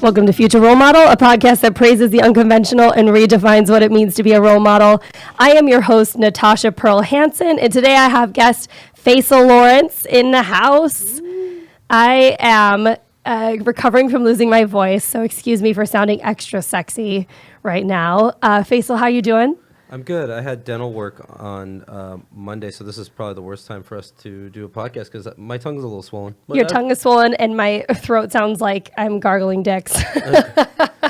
Welcome to Future Role Model, a podcast that praises the unconventional and redefines what it means to be a role model. I am your host, Natasha Pearl Hansen, and today I have guest Faysal Lawrence in the house. I am recovering from losing my voice, so excuse me for sounding extra sexy right now. Faysal, how you doing? I'm good. I had dental work on Monday, so this is probably the worst time for us to do a podcast because my tongue's a little swollen. But Your tongue is swollen, and my throat sounds like I'm gargling dicks.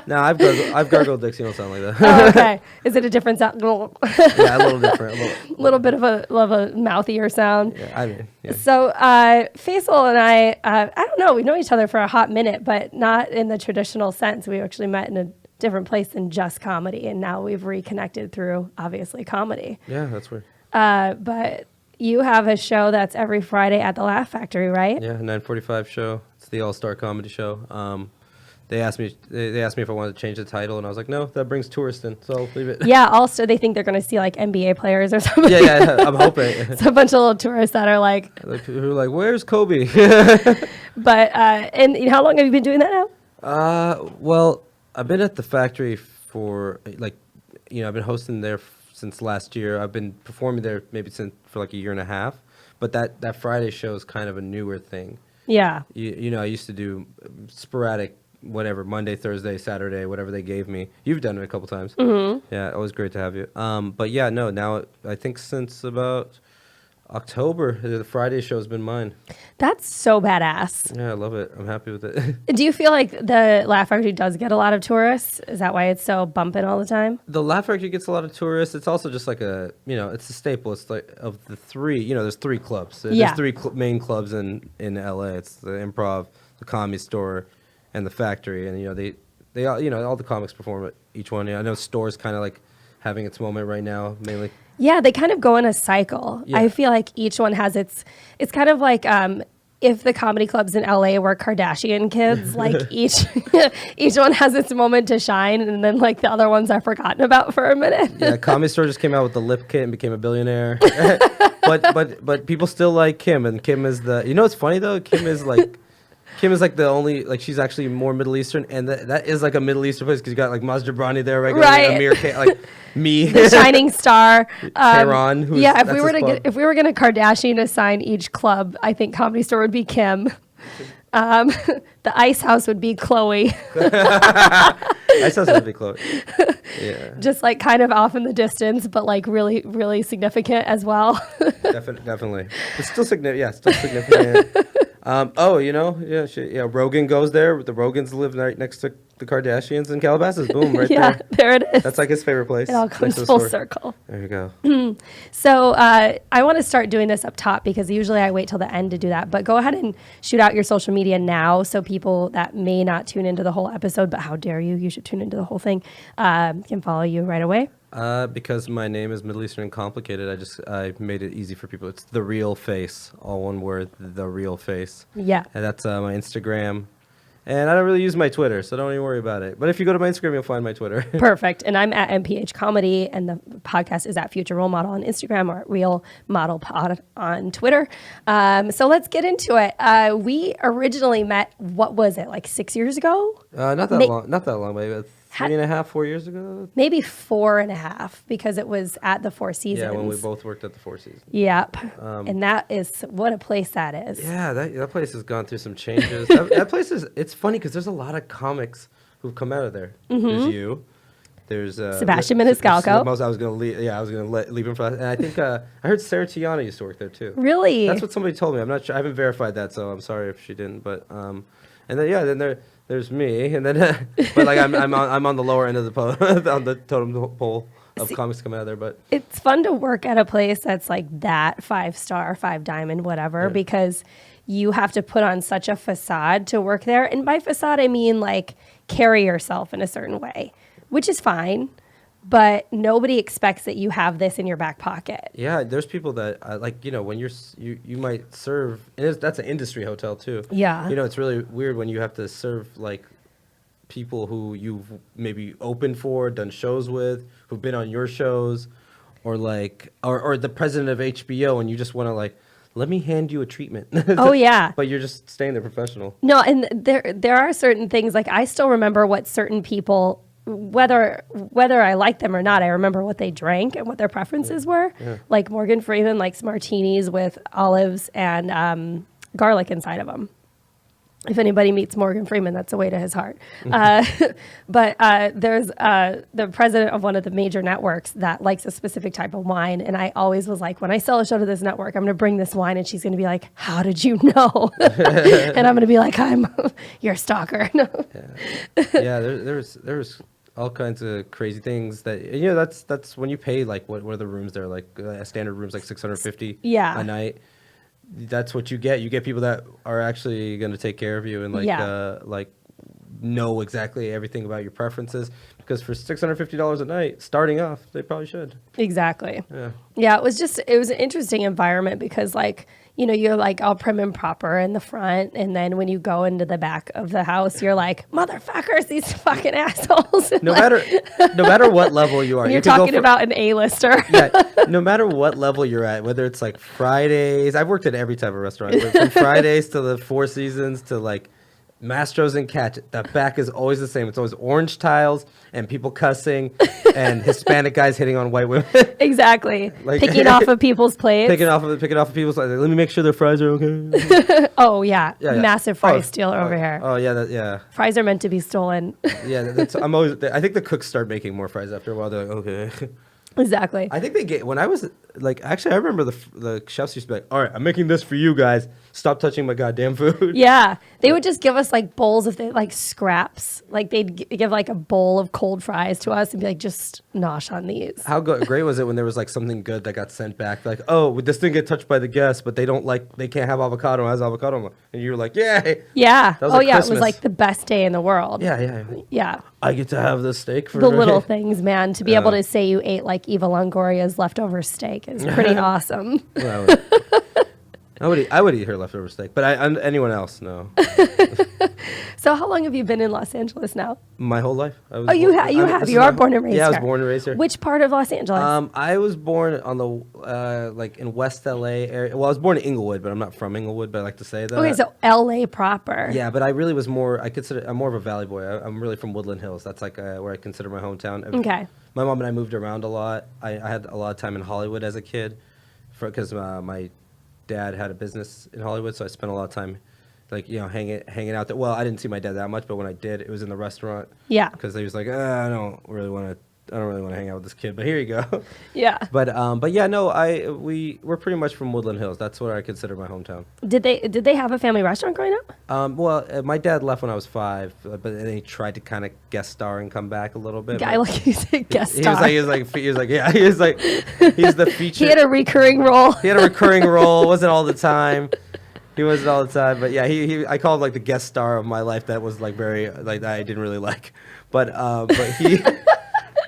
No, I've gargled dicks. You don't sound like that. Oh, okay. Is it a different sound? Yeah, a little different. A little bit of a mouthier sound. Yeah, yeah. So Faysal and I don't know, we know each other for a hot minute, but not in the traditional sense. We actually met in a different place than just comedy, and now we've reconnected through, obviously, comedy. Yeah, that's weird. But you have a show that's every Friday at the Laugh Factory, right? Yeah, 9:45 show. It's the all-star comedy show. They asked me if I wanted to change the title, and I was like, no, that brings tourists in, so I'll leave it. Yeah, also they think they're going to see like NBA players or something. Yeah, I'm hoping. It's a bunch of little tourists that are like who are like, where's Kobe? But and how long have you been doing that now? Well, I've been at the factory for I've been hosting there since last year. I've been performing there for like a year and a half, but that Friday show is kind of a newer thing. Yeah. You know, I used to do sporadic, whatever, Monday, Thursday, Saturday, whatever they gave me. You've done it a couple times. Mm-hmm. Yeah, always great to have you. But yeah, no, now I think since about October, the Friday show has been mine. That's so badass. Yeah, I love it. I'm happy with it. Do you feel like the Laugh Factory does get a lot of tourists? Is that why it's so bumping all the time? The Laugh Factory gets a lot of tourists. It's also just like it's a staple. It's like of the three, there's three clubs. Yeah. There's three main clubs in LA. It's the Improv, the Comedy Store, and the Factory. And, they all, all the comics perform at each one. I know Store's kind of like having its moment right now, mainly. Yeah, they kind of go in a cycle. Yeah. I feel like each one has it's kind of like if the comedy clubs in LA were Kardashian kids, like each one has its moment to shine, and then like the other ones are forgotten about for a minute. Yeah, Comedy Store just came out with the lip kit and became a billionaire. but people still like Kim, and Kim is it's funny though, Kim is like the only, like, she's actually more Middle Eastern, and that is like a Middle Eastern place because you got like Maz Jobrani there regularly, right? Amir Khan, like me, the shining star. Tehran, if we were gonna Kardashian assign each club, I think Comedy Store would be Kim. The Ice House would be Chloe. Ice House would be Chloe. Yeah. Just like kind of off in the distance, but like really, really significant as well. Definitely. It's still significant. Yeah, still significant. Rogan goes there. The Rogans live right next to the Kardashians in Calabasas. Boom, right there. Yeah, there it is. That's like his favorite place. It all comes full circle. There you go. So I want to start doing this up top because usually I wait till the end to do that. But go ahead and shoot out your social media now so people that may not tune into the whole episode, but how dare you? You should tune into the whole thing. Can follow you right away. Because my name is Middle Eastern and complicated, I made it easy for people. It's The Real Face, all one word, The Real Face. Yeah. And that's my Instagram. And I don't really use my Twitter, so don't even worry about it. But if you go to my Instagram, you'll find my Twitter. Perfect. And I'm at MPH Comedy, and the podcast is at Future Role Model on Instagram or at Real Model Pod on Twitter. So let's get into it. We originally met, what was it, like 6 years ago? Not that long, maybe 3.5, 4 years ago. Maybe 4.5, because it was at the Four Seasons. Yeah, when we both worked at the Four Seasons. Yep. And that is, what a place that is. Yeah, that place has gone through some changes. that place it's funny because there's a lot of comics who've come out of there. Mm-hmm. There's you. There's Sebastian Maniscalco. I was going to leave him for that. And I think I heard Sarah Tiana used to work there too. Really? That's what somebody told me. I'm not sure. I haven't verified that, so I'm sorry if she didn't. But and then there's me, and then but like I'm on the lower end of the on the totem pole of comics coming out of there. But it's fun to work at a place that's like that 5-star, 5 diamond, whatever, because you have to put on such a facade to work there. And by facade, I mean like carry yourself in a certain way, which is fine. But nobody expects that you have this in your back pocket. Yeah, there's people that when you might serve, and that's an industry hotel too. Yeah. It's really weird when you have to serve like people who you've maybe opened for, done shows with, who've been on your shows, or the president of HBO, and you just want to like let me hand you a treatment. Oh, yeah. But you're just staying there professional. No, and there are certain things, like I still remember what certain people, whether I like them or not, I remember what they drank and what their preferences were. Yeah. Like Morgan Freeman likes martinis with olives and garlic inside of them. If anybody meets Morgan Freeman, that's a way to his heart. But there's the president of one of the major networks that likes a specific type of wine. And I always was like, when I sell a show to this network, I'm going to bring this wine. And she's going to be like, how did you know? And I'm going to be like, you're a stalker. No. Yeah, there's all kinds of crazy things that, that's when you pay, like, what are the rooms there? Like, a standard room's like $650 a night. That's what you get. You get people that are actually going to take care of you and like know exactly everything about your preferences. Because for $650 a night, starting off, they probably should. Exactly. Yeah. Yeah, it was an interesting environment because, like, you're like all prim and proper in the front, and then when you go into the back of the house, you're like, motherfuckers, these fucking assholes. No matter what level you are, you're talking about an A-lister. Yeah, no matter what level you're at, whether it's like Fridays, I've worked at every type of restaurant, from Fridays to the Four Seasons to like Mastro's and Catch. The back is always the same. It's always orange tiles and people cussing and Hispanic guys hitting on white women. Exactly. Like, picking off of people's plates. Picking off of people's plates. Let me make sure their fries are okay. Oh, yeah. Yeah. Massive fry stealer over here. Oh, yeah. Yeah. Fries are meant to be stolen. Yeah. I think the cooks start making more fries after a while. They're like, okay. Exactly. I think when I was like, actually, I remember the chefs used to be like, all right, I'm making this for you guys. Stop touching my goddamn food. Yeah. They would just give us like bowls of like scraps. Like they'd give like a bowl of cold fries to us and be like, just nosh on these. How great was it when there was like something good that got sent back? Like, oh, this didn't get touched by the guests, but they can't have avocado. It has avocado. And you were like, yay. Yeah. That was It was like the best day in the world. Yeah. Yeah. I get to have this steak for the little things, man. To be able to say you ate like Eva Longoria's leftover steak is pretty awesome. Well, I would eat her leftover steak, but anyone else, no. So how long have you been in Los Angeles now? My whole life. You are born and raised here. Yeah, I was born and raised here. Which part of Los Angeles? I was born on the like in West LA area. Well, I was born in Inglewood, but I'm not from Inglewood, but I like to say that. Okay, so LA proper. Yeah, but I really was more. I'm more of a Valley boy. I'm really from Woodland Hills. That's like where I consider my hometown. Okay. My mom and I moved around a lot. I had a lot of time in Hollywood as a kid, because my dad had a business in Hollywood, so I spent a lot of time, like, hanging out there. Well, I didn't see my dad that much, but when I did, it was in the restaurant. Yeah. Because he was like, I don't really want to hang out with this kid, but here you go. Yeah. But yeah, no, we're pretty much from Woodland Hills. That's what I consider my hometown. Did they have a family restaurant growing up? Well, my dad left when I was 5, but then he tried to kind of guest star and come back a little bit. Guy like you said, guest star. He was like, he's the feature. He had a recurring role. Wasn't all the time. He wasn't all the time, but yeah, I call him like the guest star of my life. That was like very like that I didn't really like, but he.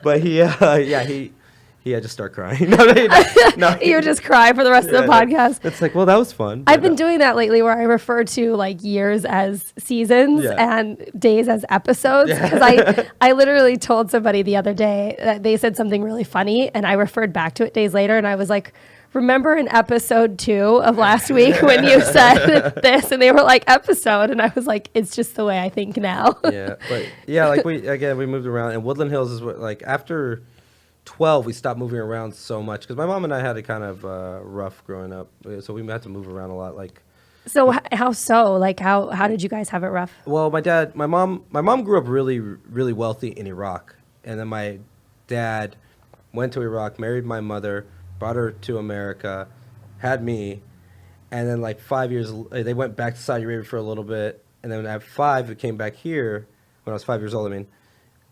But he had to start crying. No, You would just cry for the rest of the podcast. It's like, well, that was fun. I've been doing that lately where I refer to like years as seasons and days as episodes. Because I literally told somebody the other day that they said something really funny and I referred back to it days later and I was like, remember in episode 2 of last week when you said this? And they were like, episode. And I was like, it's just the way I think now. Like we moved around. And Woodland Hills is what, like, after 12, we stopped moving around so much. Because my mom and I had it kind of rough growing up. So we had to move around a lot. Like, so how so? Like, how did you guys have it rough? Well, my mom grew up really, really wealthy in Iraq. And then my dad went to Iraq, married my mother, brought her to America, had me, and then like 5 years, they went back to Saudi Arabia for a little bit, and then at 5, it came back here when I was 5 years old.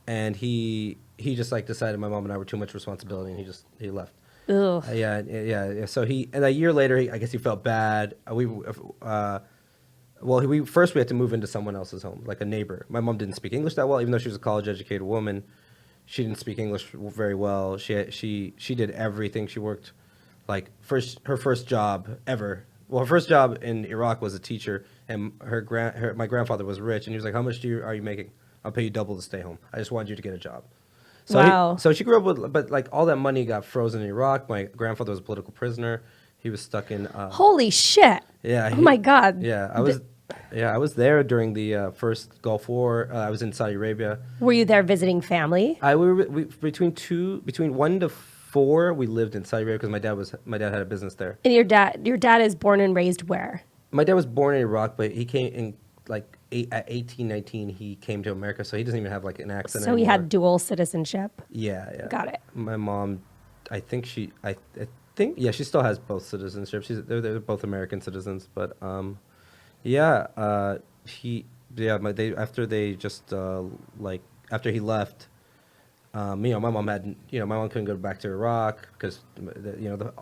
And he just like decided my mom and I were too much responsibility, and he left. Ugh. Yeah. So and a year later, I guess he felt bad. We had to move into someone else's home, like a neighbor. My mom didn't speak English that well, even though she was a college-educated woman. She didn't speak English very well. She did everything. She worked, like, her first job ever. Well, her first job in Iraq was a teacher, and my grandfather was rich, and he was like, "How much are you making? I'll pay you double to stay home. I just wanted you to get a job." So wow. So she grew up with, but like all that money got frozen in Iraq. My grandfather was a political prisoner. He was stuck in. Holy shit! Yeah. Oh my God. Yeah, I was there during the first Gulf War. I was in Saudi Arabia. Were you there visiting family? Between 1 to 4, we lived in Saudi Arabia because my dad had a business there. And your dad is born and raised where? My dad was born in Iraq, but he came in like at 18, 19. He came to America, so he doesn't even have like an accent. So anymore. he had dual citizenship. Yeah. Got it. My mom, I think she still has both citizenships. They're both American citizens, but after he left, my mom couldn't go back to Iraq because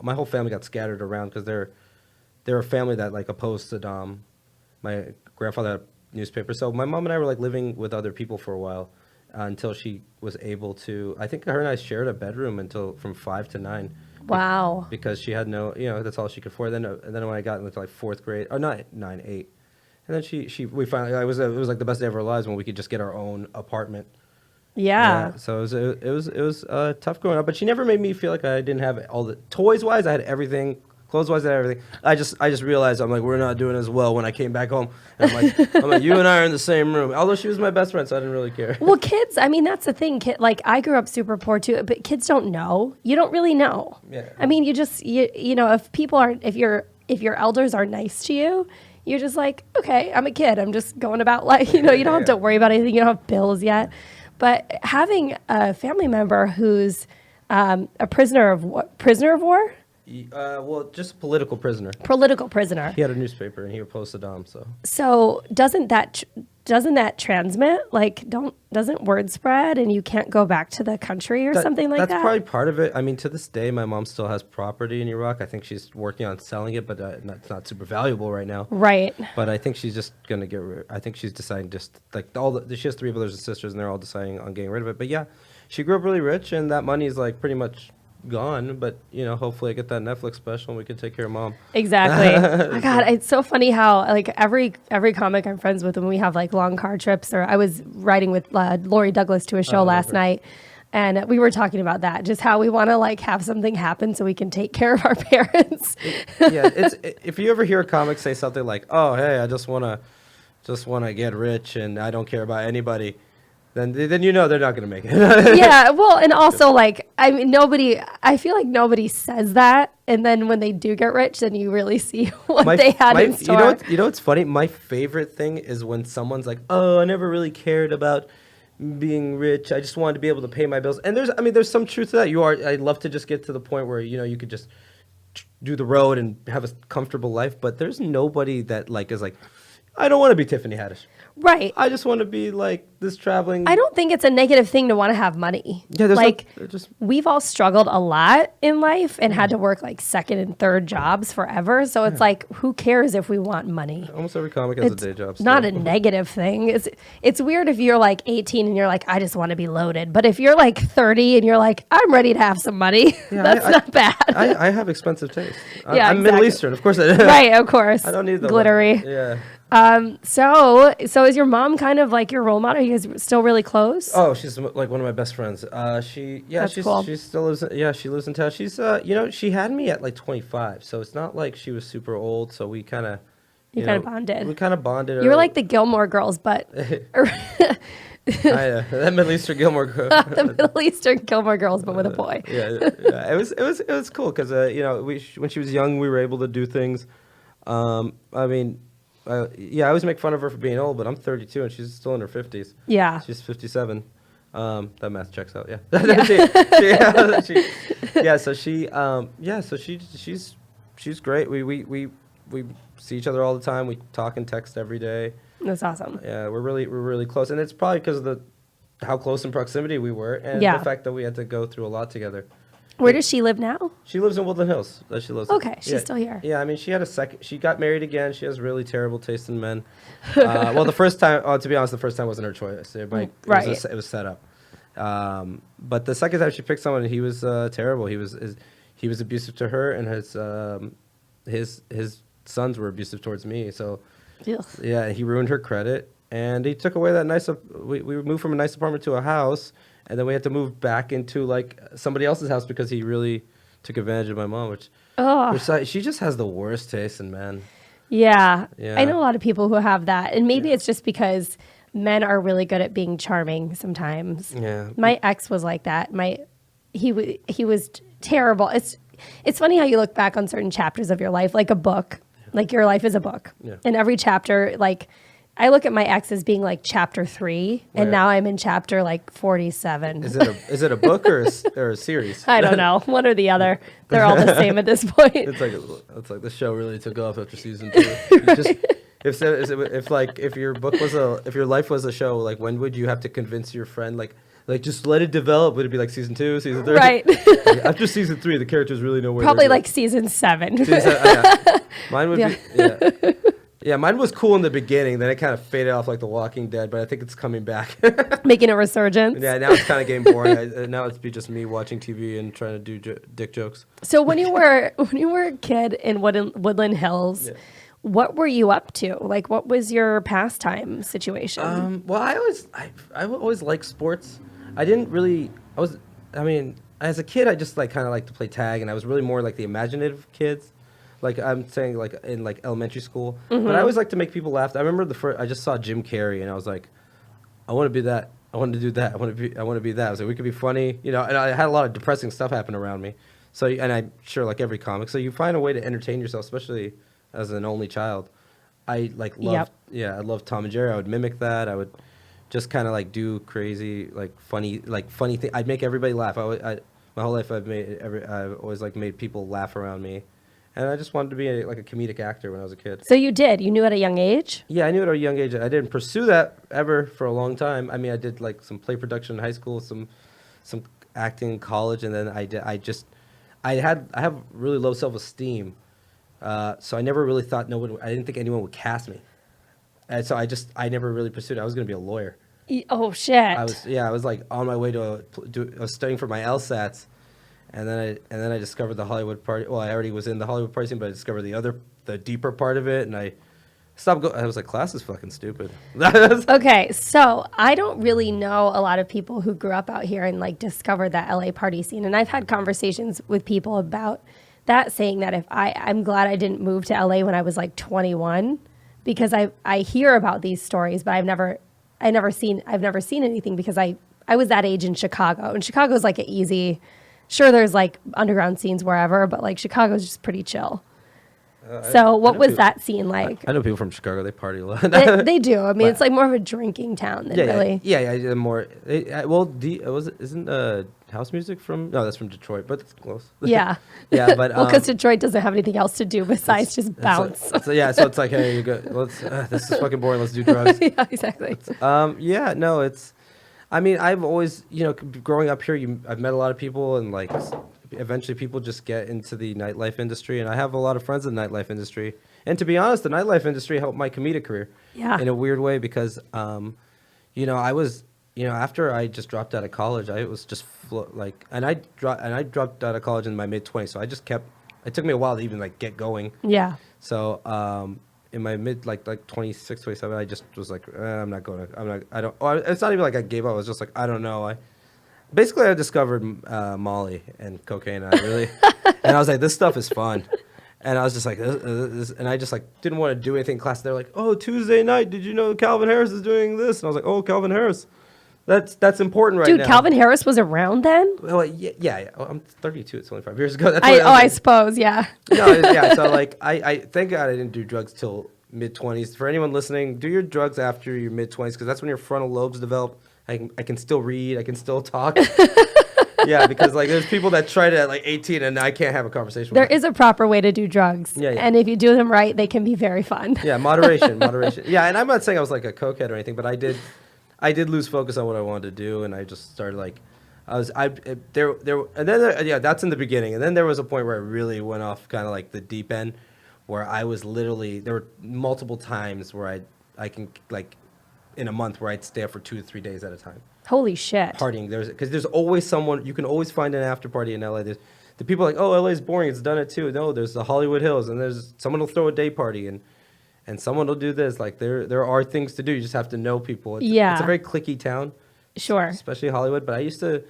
my whole family got scattered around because they're a family that like opposed Saddam. My grandfather had a newspaper, so my mom and I were like living with other people for a while until she was able to. I think her and I shared a bedroom until from 5 to 9. Wow. Because she had no, that's all she could afford. And then when I got into like 4th grade, or not 9, 8, and then we finally, it was like the best day of our lives when we could just get our own apartment. Yeah. So it was tough growing up, but she never made me feel like I didn't have all the toys wise. I had everything. Clothes wise, I had everything. I just realized I'm like we're not doing as well when I came back home. And I'm like you and I are in the same room. Although she was my best friend, so I didn't really care. Well, kids, I mean, that's the thing. Like, I grew up super poor too, but kids don't know. You don't really know. Yeah. I mean, if your elders are nice to you, you're just like, okay, I'm a kid. I'm just going about life. You don't have to worry about anything. You don't have bills yet. But having a family member who's a prisoner of war? Well, just political prisoner. Political prisoner. He had a newspaper and he opposed Saddam. So doesn't that transmit? Like, doesn't word spread and you can't go back to the country or something like that? That's probably part of it. I mean, to this day, my mom still has property in Iraq. I think she's working on selling it, but it's not super valuable right now. Right. But I think she's just gonna get rid. I think she's deciding just like she has 3 brothers and sisters, and they're all deciding on getting rid of it. But yeah, she grew up really rich, and that money is like pretty much gone, but hopefully I get that Netflix special and we can take care of mom. Exactly. Oh God, it's so funny how like every comic I'm friends with, when we have like long car trips, or I was riding with Lori Douglas to a show last night, and we were talking about that, just how we want to like have something happen so we can take care of our parents. If you ever hear a comic say something like, "Oh, hey, I just wanna get rich and I don't care about anybody," then they're not going to make it. Yeah, well, and also like I feel like nobody says that, and then when they do get rich, then you really see what they had in store. You know what's funny? My favorite thing is when someone's like, "Oh, I never really cared about being rich. I just wanted to be able to pay my bills." And there's some truth to that. I'd love to just get to the point where you could just do the road and have a comfortable life, but there's nobody that like is like, "I don't want to be Tiffany Haddish." Right. I just want to be like this traveling. I don't think it's a negative thing to want to have money. Yeah, we've all struggled a lot in life and had to work like 2nd and 3rd jobs forever. So it's like, who cares if we want money? Almost every comic has a day job. Not a negative thing. It's weird if you're like 18 and you're like, I just want to be loaded. But if you're like 30 and you're like, I'm ready to have some money, that's not bad. I have expensive taste. Yeah, I'm Middle Eastern, of course. Right, of course. I don't need the glittery. Yeah. So is your mom kind of like your role model? Are you guys still really close? Oh, she's like one of my best friends. Cool. She still lives. She lives in town. She's she had me at like 25, so it's not like she was super old. So we kind of bonded. We kind of bonded. You were like the Gilmore Girls, but that Middle Eastern Gilmore Girl. The Middle Eastern Gilmore Girls, but with a boy. Yeah. It was cool because when she was young, we were able to do things. I always make fun of her for being old, but I'm 32 and she's still in her 50s. Yeah. She's 57. That math checks out. Yeah. She's great. We see each other all the time. We talk and text every day. That's awesome. Yeah, we're really close, and it's probably because of how close in proximity we were, and the fact that we had to go through a lot together. Where does she live now? She lives in Woodland Hills. Okay, she's still here. Yeah, I mean, she had she got married again. She has really terrible taste in men. Well, the first time, to be honest, the first time wasn't her choice. It was set up. But the second time she picked someone, he was terrible. He was abusive to her, and his sons were abusive towards me. So, yeah, he ruined her credit, and he took away that nice. We moved from a nice apartment to a house. And then we had to move back into like somebody else's house because he really took advantage of my mom, which Oh, She just has the worst taste in men. yeah. Yeah. I know a lot of people who have that. And maybe Yeah. it's just because men are really good at being charming sometimes. Yeah. My ex was like that. He was terrible. It's funny how you look back on certain chapters of your life, like a book. Like your life is a book. Yeah. And every chapter, like I look at my ex as being like chapter 3, and Right. now I'm in chapter like 47. Is it a book or a series? I don't know, one or the other. They're all the same at this point. It's like the show really took off after season 2. You just, if your life was a show, like when would you have to convince your friend like just let it develop? Would it be like season 2, season 3? Right. Like, after season 3, the characters really know where. Probably they're like season 7. yeah. Mine would Yeah. be yeah. Yeah, mine was cool in the beginning, then it kind of faded off like The Walking Dead, but I think it's coming back. Making a resurgence. Yeah, now it's kind of getting boring. Now it's be just me watching TV and trying to do dick jokes. So when you were a kid in Woodland Hills, Yeah. what were you up to? Like, what was your pastime situation? Well, I always liked sports. I didn't really. I mean, as a kid, I just kind of liked to play tag, and I was really more like the imaginative kids. Like I'm saying, like in like elementary school. But I always like to make people laugh. I remember I just saw Jim Carrey, and I was like, I want to be that. I want to do that. I want to be that. I was like, we could be funny, And I had a lot of depressing stuff happen around me. So, and I'm sure like every comic. So you find a way to entertain yourself, especially as an only child. I loved, I loved Tom and Jerry. I would mimic that. I would just kind of like do crazy, funny thing. I'd make everybody laugh. My whole life I've always made people laugh around me. And I just wanted to be a comedic actor when I was a kid. So you knew at a young age? Yeah, I knew at a young age. I didn't pursue that ever for a long time. I mean, I did some play production in high school, some acting in college, and then I have really low self-esteem. So I never really thought I didn't think anyone would cast me. And so I never really pursued it. I was going to be a lawyer. Oh shit! I was on my way I was studying for my LSATs. And then I discovered the Hollywood party. Well, I already was in the Hollywood party scene, but I discovered the deeper part of it, and I stopped going. I was like, class is fucking stupid. Okay, so I don't really know a lot of people who grew up out here and discovered that LA party scene, and I've had conversations with people about that, saying that I'm glad I didn't move to LA when I was 21, because I hear about these stories, but I've never seen anything, because I was that age in Chicago, and Chicago's an easy. Sure, there's underground scenes wherever, but Chicago's just pretty chill. So what was that scene like? I know people from Chicago. They party a lot. They do. I mean, it's more of a drinking town than really. Yeah. More. Isn't house music from? No, that's from Detroit, but it's close. Yeah. Yeah, but because Detroit doesn't have anything else to do besides just bounce. So it's like, hey, you go. This is fucking boring. Let's do drugs. Yeah, exactly. Yeah, no, it's. I mean, I've always, growing up here, I've met a lot of people, and eventually people just get into the nightlife industry, and I have a lot of friends in the nightlife industry. And to be honest, the nightlife industry helped my comedic career. Yeah. In a weird way, because, I was, after I just dropped out of college, I was just and I dropped out of college in my mid-20s, so I just kept. It took me a while to even get going. Yeah. So. In my mid 26, 27, I just was I'm not going to. It's not even I gave up. I was just I don't know. I discovered Molly and cocaine. And and I was like, this stuff is fun. And I was just this, and I just didn't want to do anything in class. They're like, oh, Tuesday night, did you know Calvin Harris is doing this? And I was like, oh, Calvin Harris, that's important right now. Dude, Calvin Harris was around then? Well, yeah. Oh, I'm 32. It's only 5 years ago. I suppose, yeah. No, yeah. So I thank God I didn't do drugs till mid-20s. For anyone listening, do your drugs after your mid-20s, because that's when your frontal lobes develop. I can still read. I can still talk. Yeah, because there's people that tried it at 18 and I can't have a conversation with There them. is a proper way to do drugs. Yeah. And if you do them right, they can be very fun. Yeah, moderation. Yeah, and I'm not saying I was a cokehead or anything, but I did lose focus on what I wanted to do, and I just started that's in the beginning, and then there was a point where I really went off kind of the deep end, where I was literally, there were multiple times where I can in a month where I'd stay up for 2 to 3 days at a time. Holy shit. Partying. Because there's always someone, you can always find an after party in LA. The people are oh, LA's boring, it's done it too. No, there's the Hollywood Hills, and there's someone will throw a day party, and someone will do this. There are things to do. You just have to know people. It's a very cliquey town. Sure. Especially Hollywood. But I used to,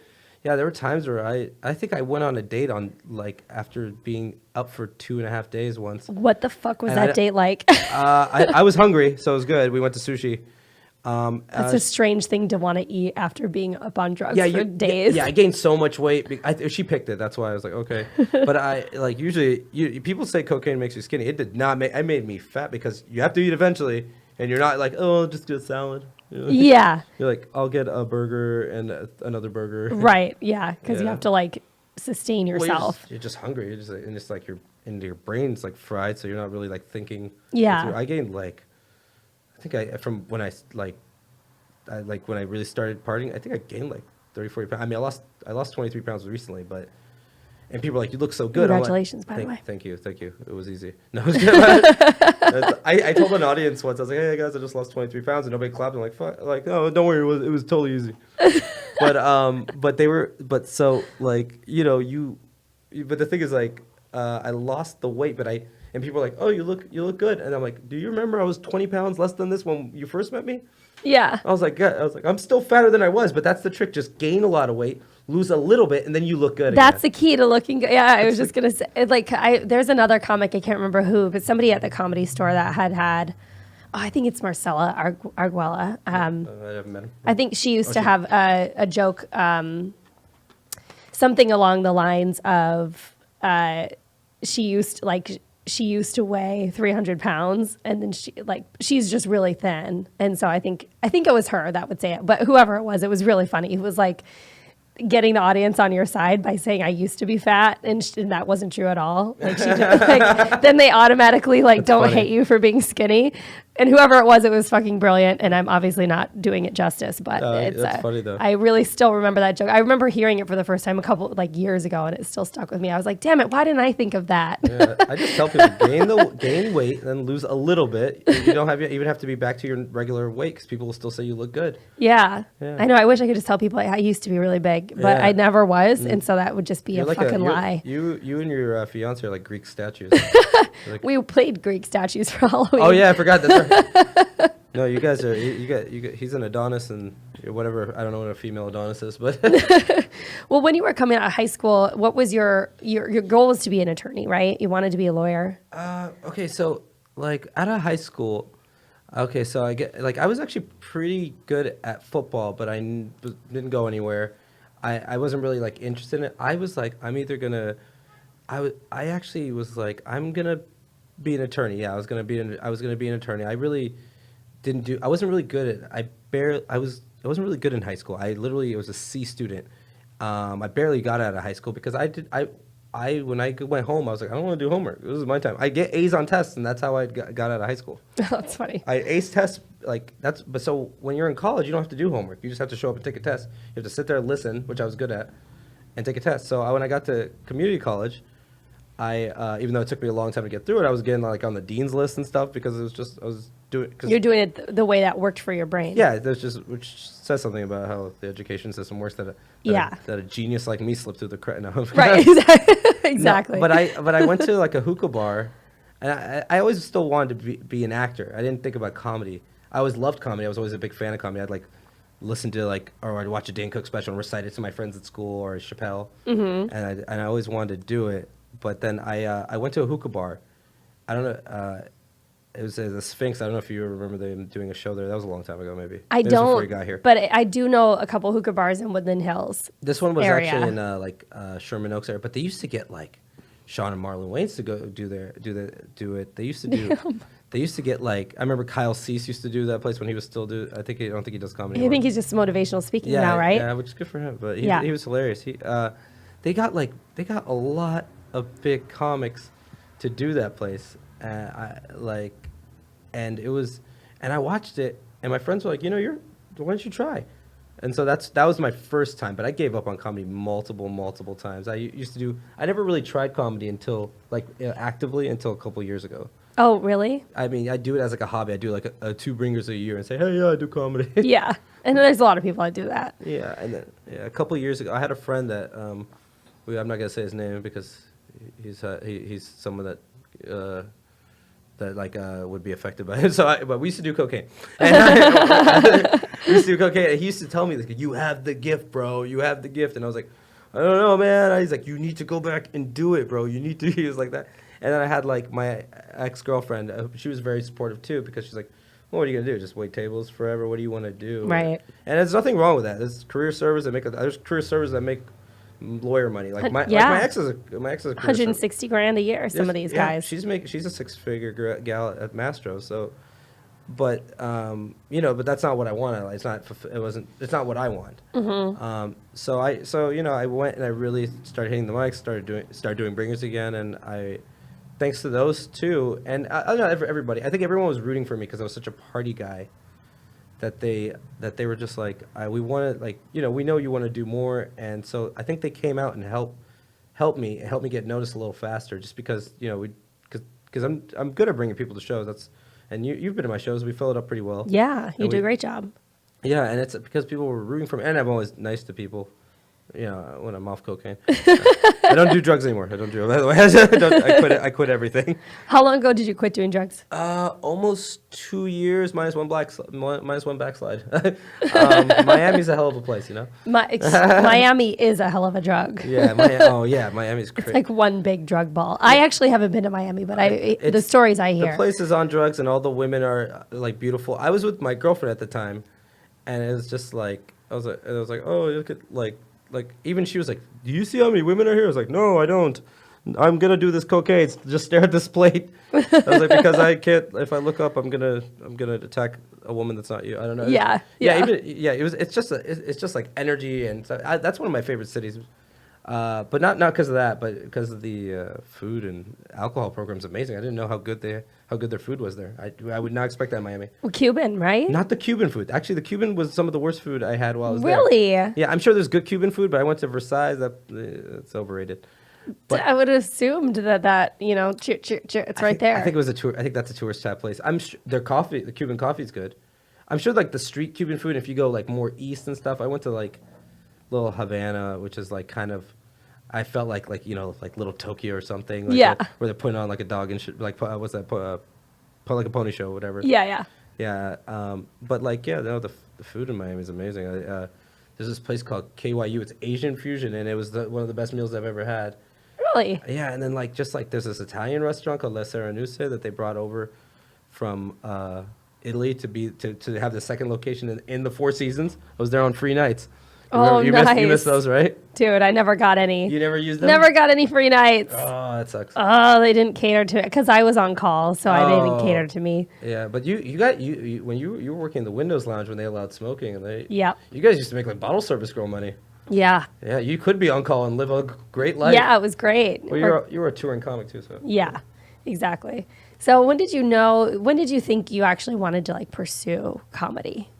Yeah, there were times where I think I went on a date on like after being up for 2.5 days once. What the fuck was And that date like? I was hungry, so it was good. We went to sushi. That's a strange thing to want to eat after being up on drugs Yeah, for days. Yeah, I gained so much weight. She picked it. That's why I was like, okay. But I like usually people say cocaine makes you skinny. It did not make. It made me fat because you have to eat eventually, and you're not like, oh, just get a salad. You know? Yeah. You're like, I'll get a burger and another burger. Right. Yeah. Because you Yeah. have to like sustain Well, yourself. you're just hungry. You're just and it's like your brain's like fried, so you're not really like thinking. Yeah. I gained like, I think from when I when I really started partying, I think I gained like 30, 40 pounds. I mean, I lost 23 pounds recently, and people are like, you look so good. Congratulations, by the way. Thank you. It was easy. No, I told an audience once, I was like, hey guys, I just lost 23 pounds, and nobody clapped. I'm like, fuck, like, oh, don't worry, it was totally easy. But so like, but the thing is like, I lost the weight, and people are like, oh, you look good, and I'm like, do you remember I was 20 pounds less than this when you first met me? Yeah. I was like, I'm still fatter than I was, but that's the trick. Just gain a lot of weight, lose a little bit, and then you look good. That's again. the key to looking good. Yeah, I was just gonna say, like, there's another comic, I can't remember who, but somebody at the Comedy Store that had, I think it's Marcella Arguella. I haven't met him. I think she used to have a joke, something along the lines of, she used to weigh 300 pounds, and then she's just really thin. And so I think it was her that would say it, but whoever it was really funny. It was like getting the audience on your side by saying I used to be fat, and that wasn't true at all. Like she just, like, then they automatically like don't funny. hate you for being skinny. And whoever it was fucking brilliant. And I'm obviously not doing it justice, but that's funny though. I really still remember that joke. I remember hearing it for the first time a couple like years ago, and it still stuck with me. I was like, damn it, why didn't I think of that? Yeah, I just tell people gain weight, then lose a little bit. You don't even have to be back to your regular weight because people will still say you look good. Yeah. Yeah. I know. I wish I could just tell people I used to be really big, but Yeah. I never was, and so that would just be You're a like fucking lie. You and your fiance are like Greek statues. Like, We played Greek statues for Halloween. oh yeah, I forgot. That's right. No, you guys are. You got. He's an Adonis and whatever. I don't know what a female Adonis is, but Well, when you were coming out of high school, what was your goal was to be an attorney, right? You wanted to be a lawyer. okay. So like out of high school, okay. So I was actually pretty good at football, but didn't go anywhere. I wasn't really like interested in it. I was like, I'm either gonna. I actually was like, I'm gonna be an attorney. Yeah, I was gonna be an attorney. I really didn't do. I wasn't really good at. I wasn't really good in high school. I literally was a C student. I barely got out of high school because when I went home, I was like, I don't want to do homework. This is my time. I get A's on tests, and that's how I got out of high school. That's funny. I ace tests but so when you're in college, you don't have to do homework. You just have to show up and take a test. You have to sit there and listen, which I was good at, and take a test. So when I got to community college, even though it took me a long time to get through it, I was getting like on the dean's list and stuff because I was doing. You're doing it the way that worked for your brain. Yeah, which says something about how the education system works. That a genius like me slipped through the crack. No. Right. Exactly. No, but I went to like a hookah bar, and I always still wanted to be an actor. I didn't think about comedy. I always loved comedy. I was always a big fan of comedy. I'd like listen to or I'd watch a Dan Cook special and recite it to my friends at school or Chappelle. Mm-hmm. And I always wanted to do it. But then I went to a hookah bar. I don't know. It was the Sphinx. I don't know if you remember them doing a show there. That was a long time ago, maybe. I Maybe don't. Before you got here. But I do know a couple hookah bars in Woodland Hills. This one was area. actually in Sherman Oaks area. But they used to get like Sean and Marlon Wayans to go do it. They used to do. They used to get like I remember Kyle Cease used to do that place when he was still I don't think he does comedy. I think he's just motivational speaking now, right? Yeah, which is good for him. But he was hilarious. They got a lot of big comics to do that place. And it was, and I watched it, and my friends were like, why don't you try? And so that was my first time, but I gave up on comedy multiple times. I never really tried comedy until actively until a couple years ago. Oh, really? I mean, I do it as like a hobby. I do like a 2 bringers a year and say, hey, yeah, I do comedy. Yeah, and there's a lot of people that do that. Yeah, and then a couple of years ago, I had a friend that I'm not gonna say his name because he's someone that would be affected by it. But we used to do cocaine. And we used to do cocaine. And he used to tell me, like, you have the gift, bro. You have the gift. And I was like, I don't know, man. He's like, you need to go back and do it, bro. You need to. He was like that. And then I had like my ex-girlfriend. She was very supportive too, because she's like, well, what are you gonna do? Just wait tables forever? What do you want to do? Right. And there's nothing wrong with that. There's career servers that make. There's career servers that make lawyer money. Like my ex is a career 160 grand a year. Some of these guys. She's a 6-figure gal at Mastro. So, but but that's not what I wanted. It's not. It's not what I want. Mm-hmm. So I went and I really started hitting the mic. Started doing bringers again, and thanks to those two, and I don't know everybody. I think everyone was rooting for me because I was such a party guy. That they were just like, we wanted, like, we know you want to do more, and so I think they came out and helped me get noticed a little faster, just because because I'm good at bringing people to shows. And you've been to my shows. We fill it up pretty well. Yeah, you do a great job. Yeah, and it's because people were rooting for me, and I'm always nice to people. When I'm off cocaine. I don't do drugs anymore. I don't do it. By the way, I quit everything. How long ago did you quit doing drugs? Almost 2 years minus one backslide. Miami's a hell of a place, Miami is a hell of a drug. Yeah, Miami's crazy. It's like one big drug ball. I actually haven't been to Miami, but the stories I hear. The place is on drugs, and all the women are like beautiful. I was with my girlfriend at the time, and it was just like I was like, oh, look at like even she was like, do you see how many women are here? I was like, no, I don't. I'm gonna do this cocaine. Just stare at this plate. I was like, because I can't. If I look up, I'm gonna attack a woman that's not you. I don't know. It's just like energy, and that's one of my favorite cities. But not because of that, but because of the food and alcohol program's amazing. I didn't know how good their food was there. I would not expect that in Miami. Well, Cuban, right? Not the Cuban food. Actually, the Cuban was some of the worst food I had while I was there. Really? Yeah, I'm sure there's good Cuban food, but I went to Versailles. It's overrated. But I would have assumed that it's right there. I think it was a tour. I think that's a tourist trap place. I'm sure the Cuban coffee is good. I'm sure like the street Cuban food. If you go like more east and stuff, I went to like little Havana, which is like kind of. I felt like like little Tokyo or something. Like where they're putting on like a dog and shit. Like what's that? Like a pony show or whatever. Yeah. But like the food in Miami is amazing. There's this place called KYU. It's Asian fusion, and it was one of the best meals I've ever had. Really? Yeah, and then there's this Italian restaurant called La Serenuse that they brought over from Italy to have the second location in the Four Seasons. I was there on free nights. You missed those, right? Dude, I never got any. You never used them? Never got any free nights. Oh, that sucks. Oh, they didn't cater to it because I was on call, so I didn't cater to me. Yeah, but you when you were working in the Windows Lounge when they allowed smoking, and you guys used to make like bottle service girl money. Yeah. Yeah, you could be on call and live a great life. Yeah, it was great. Well, you were a touring comic too, so. Yeah, exactly. So when did you think you actually wanted to like pursue comedy?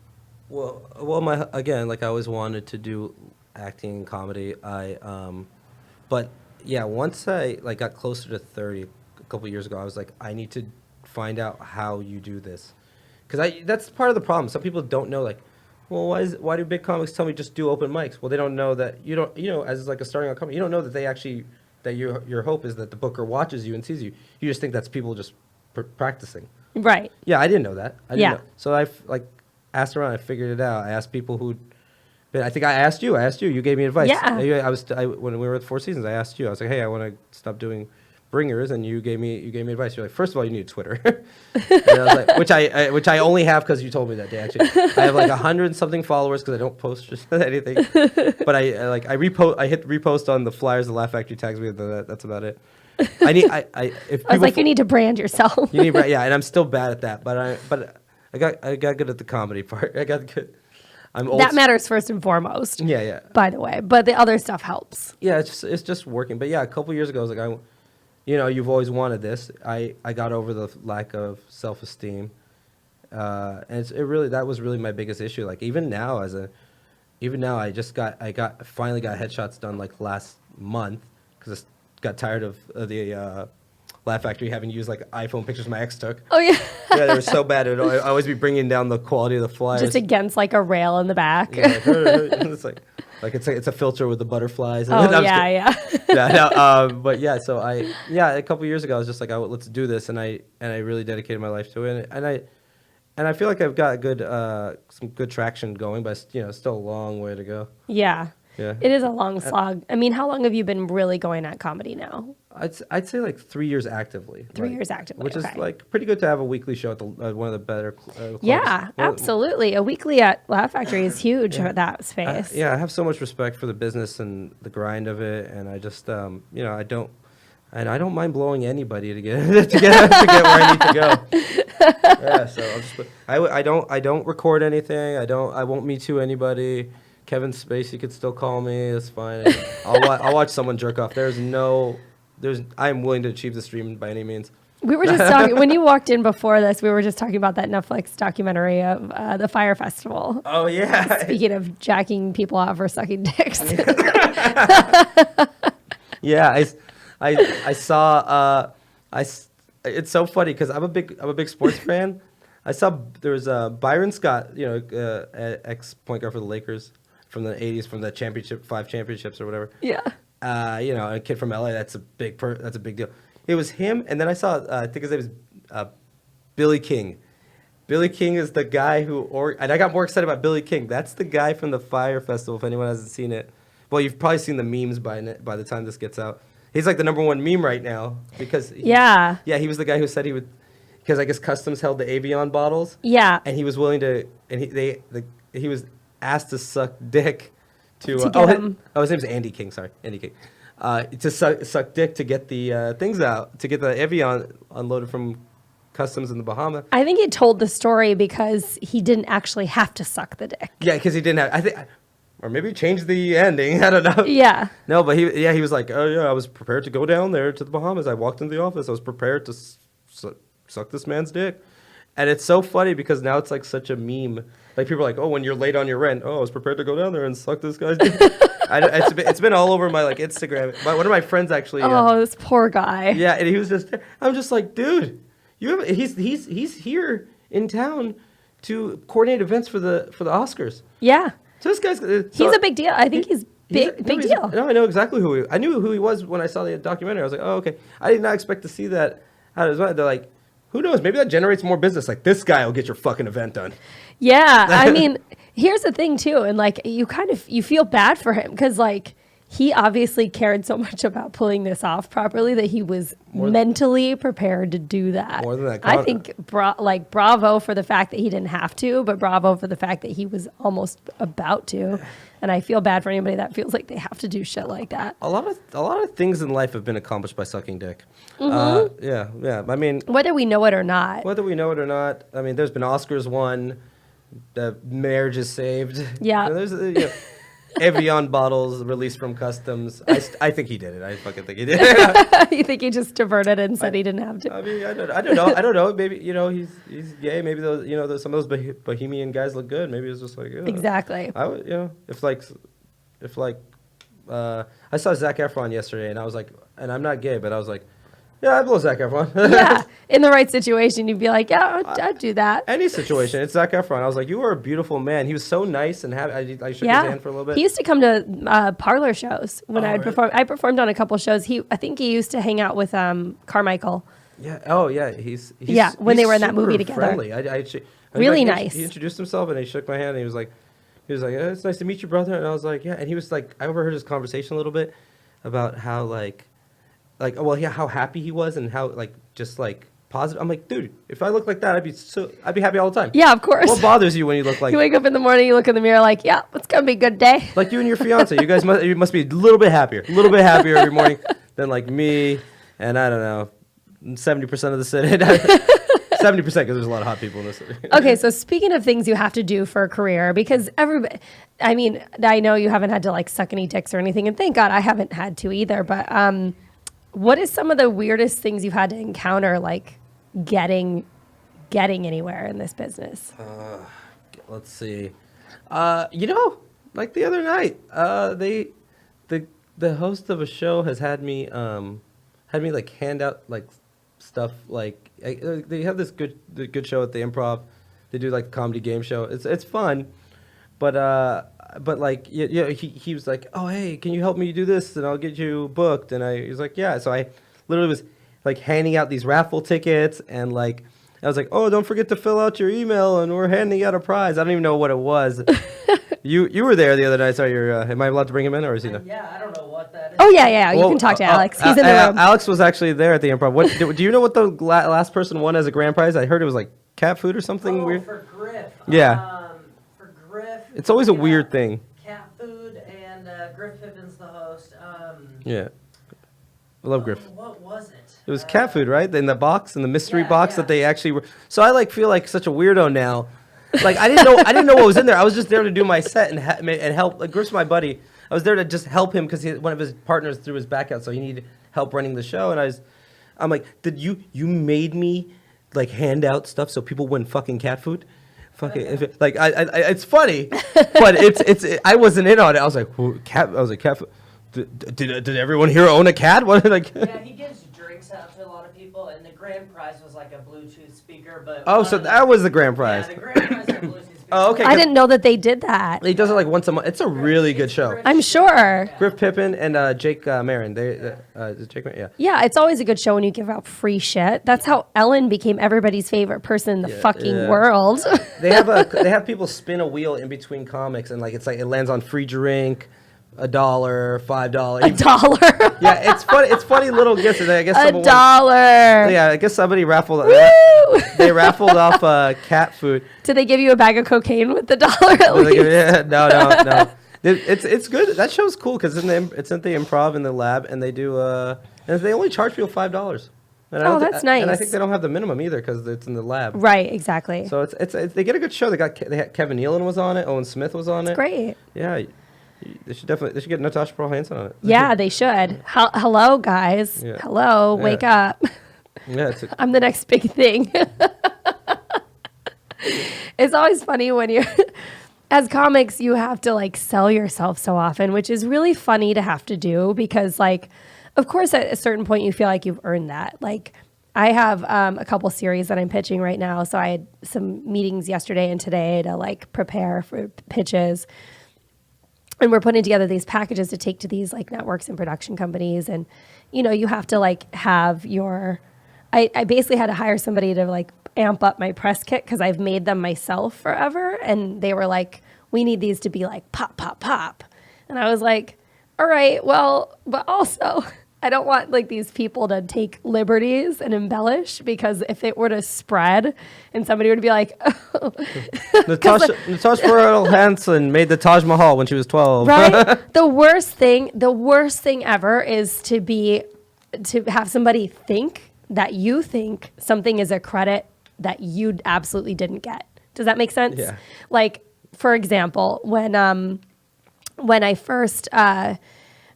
Well, I always wanted to do acting and comedy. But yeah, once I got closer to 30 a couple years ago, I was like, I need to find out how you do this, because that's part of the problem. Some people don't know, like, well, why do big comics tell me just do open mics? Well, they don't know that as like a starting out comedy, you don't know that they actually that your hope is that the booker watches you and sees you. You just think that's people just practicing. Right. Yeah, I didn't know that. I didn't know. So I asked around. I figured it out. I asked people who. I think I asked you. You gave me advice. Yeah. When we were at Four Seasons, I asked you. I was like, hey, I want to stop doing bringers, and you gave me advice. You're like, first of all, you need Twitter, and I was like, which I only have because you told me that day. Actually, I have like 100-something followers because I don't post anything. But I hit repost on the flyers. The Laugh Factory tags me. That's about it. I was like, you need to brand yourself. You need, yeah, and I'm still bad at that. But I got good at the comedy part. I got good. That matters first and foremost. Yeah. By the way, but the other stuff helps. Yeah, it's just working. But yeah, a couple years ago, I was like, you've always wanted this. I got over the lack of self-esteem, and that was really my biggest issue. Like even now, I finally got headshots done like last month because I got tired of the Laugh Factory having used like iPhone pictures my ex took. Oh yeah. Yeah, they were so bad. I'd always be bringing down the quality of the flyers. Just against like a rail in the back. Yeah, it's like it's a filter with the butterflies. Oh yeah. But yeah, so a couple years ago I was just like, let's do this, and I really dedicated my life to it, and and I feel like I've got good some good traction going, but still a long way to go. Yeah. Yeah. It is a long slog. I mean, how long have you been really going at comedy now? I'd say like 3 years actively. 3 years actively, which okay. is like pretty good to have a weekly show at one of the better clubs. Yeah, absolutely. A weekly at Laugh Factory is huge for that space. I have so much respect for the business and the grind of it, and I just I don't mind blowing anybody to get to get where I need to go. Yeah, so I don't record anything. I won't Me Too anybody. Kevin Spacey could still call me. That's fine. I'll watch someone jerk off. I'm willing to achieve this dream by any means. We were just talking, when you walked in before this, we were just talking about that Netflix documentary of the Fire Festival. Oh, yeah. Speaking of jacking people off or sucking dicks. Yeah, I saw, it's so funny because I'm a big sports fan. I saw there was Byron Scott, ex point guard for the Lakers from the 80s, from the 5 championships or whatever. Yeah. A kid from LA. That's a big deal. It was him, and then I saw I think his name is Billy King. Billy King is the guy and I got more excited about Billy King. That's the guy from the Fire Festival. If anyone hasn't seen it, well, you've probably seen the memes by the time this gets out. He's like the #1 meme right now because he was the guy who said he would, because I guess Customs held the Avion bottles. Yeah. And he was willing to, and he was asked to suck dick to get him. His name's Andy King. Sorry, Andy King. To suck dick to get the things out, to get the Evian unloaded from Customs in the Bahamas. I think he told the story because he didn't actually have to suck the dick. Yeah, because he didn't have. I think, or maybe he changed the ending. I don't know. Yeah. No, but he was like, oh yeah, I was prepared to go down there to the Bahamas. I walked into the office. I was prepared to suck this man's dick. And it's so funny because now it's like such a meme. Like people are like, oh, when you're late on your rent, oh, I was prepared to go down there and suck this guy's dick. It's been all over my like Instagram. One of my friends actually. This poor guy. Yeah, and he was just. I'm just like, dude, he's here in town to coordinate events for the Oscars. Yeah. So this guy's. He's a big deal. I think he's big deal. No, I know exactly I knew who he was when I saw the documentary. I was like, oh, okay. I did not expect to see that out of his mind. They're like, who knows? Maybe that generates more business. Like, this guy will get your fucking event done. Yeah. I mean, here's the thing, too. And, like, you feel bad for him because, like, he obviously cared so much about pulling this off properly that he was mentally prepared to do that. More than that. I think, bravo for the fact that he didn't have to, but bravo for the fact that he was almost about to. And I feel bad for anybody that feels like they have to do shit like that. A lot of things in life have been accomplished by sucking dick. Mm-hmm. Yeah. I mean, whether we know it or not. I mean, there's been Oscars won. The marriage is saved. Yeah. There's Evian bottles released from Customs. I think he did it. I fucking think he did it. You think he just diverted and said he didn't have to? I mean, I don't know. Maybe he's gay. Maybe some of those Bohemian guys look good. Maybe it's just like exactly. I would if I saw Zac Efron yesterday and I was like, and I'm not gay, but I was like, yeah, I'd blow Zac Efron. Yeah, in the right situation, you'd be like, yeah, I'd do that. Any situation, it's Zac Efron. I was like, you are a beautiful man. He was so nice and happy. I shook his hand for a little bit. He used to come to parlor shows when I'd perform. I performed on a couple shows. I think he used to hang out with Carmichael. Yeah. Oh, yeah. He's when they were in that movie together. Friendly. Really nice. He introduced himself and he shook my hand and he was like, it's nice to meet you, brother. And I was like, yeah. And he was like, I overheard his conversation a little bit about how how happy he was and how just positive. I'm like, dude, if I look like that, I'd be happy all the time. Yeah, of course. What bothers you when you look like? You wake up in the morning, you look in the mirror, like, yeah, it's gonna be a good day. Like you and your fiance, you guys must be a little bit happier every morning than like me and I don't know, 70% of the city. 70% because there's a lot of hot people in this city. Okay, so speaking of things you have to do for a career, because everybody, I mean, I know you haven't had to suck any dicks or anything, and thank God I haven't had to either. But what is some of the weirdest things you've had to encounter, getting anywhere in this business? Let's see. Like the other night, the host of a show has had me hand out stuff they have this good show at the Improv. They do comedy game show. It's fun, but he was like, oh hey, can you help me do this and I'll get you booked, and he was like, yeah. So I literally was handing out these raffle tickets and I was like, oh, don't forget to fill out your email, and we're handing out a prize. I don't even know what it was. You were there the other night. So am I allowed to bring him in, or is he not? Yeah, I don't know what that is. Oh, yeah. You can talk to Alex. He's in the room. Alex was actually there at the improv. What do you know what the last person won as a grand prize? I heard it was like cat food or something weird. For Griff. Yeah. For Griff. It's always a weird thing. Cat food and Griff Pippin's the host. Yeah. I love Griff. What was it? It was cat food, right? In the box, in the mystery box that they actually were. So I feel like such a weirdo now. Like I didn't know what was in there. I was just there to do my set and help. Like Griff's my buddy. I was there to just help him because one of his partners threw his back out, so he needed help running the show. And I'm like, did you made me like hand out stuff so people wouldn't fucking cat food? Fucking like it's funny, but I wasn't in on it. I was like, cat. I was like, cat food. Did everyone here own a cat? What like? Yeah, he gives drinks out to a lot of people, and the grand prize was like a Bluetooth speaker. But so that was the grand prize. Yeah, the grand prize was a Bluetooth speaker. Oh, okay. I didn't know that they did that. He does it like once a month. It's a really good show. I'm sure. Griff Pippin and Jake Marin. Is it Jake Marin? Yeah. Yeah, it's always a good show when you give out free shit. That's how Ellen became everybody's favorite person in the fucking world. They have people spin a wheel in between comics, and like it lands on free drink. $1, $5. $1. Yeah, it's funny. It's funny little gifts. I guess $1. Yeah, I guess somebody raffled. Woo! They raffled off cat food. Did they give you a bag of cocaine with the $1 at least? Yeah, no. It's good. That show's cool because it's at the improv in the lab, and they do and they only charge people $5. And that's nice. And I think they don't have the minimum either because it's in the lab. Right, exactly. So it's they get a good show. They had Kevin Nealon was on it. Owen Smith was on it. Great. Yeah. They should get Natasha Pearl Hansen on it. Yeah, they should. Hello, guys. Yeah. Hello, wake up. Yeah, I'm the next big thing. It's always funny when you're, as comics, you have to like sell yourself so often, which is really funny to have to do because like, of course, at a certain point you feel like you've earned that. Like I have a couple series that I'm pitching right now. So I had some meetings yesterday and today to like prepare for pitches. And we're putting together these packages to take to these like networks and production companies. And, you know, you have to like have I basically had to hire somebody to like amp up my press kit because I've made them myself forever. And they were like, we need these to be like pop, pop, pop. And I was like, all right, well, but also I don't want like these people to take liberties and embellish because if it were to spread and somebody would be like, oh. Natasha Pearl Hansen made the Taj Mahal when she was 12. Right? The worst thing ever is to have somebody think that you think something is a credit that you absolutely didn't get. Does that make sense? Yeah. Like, for example, when I first,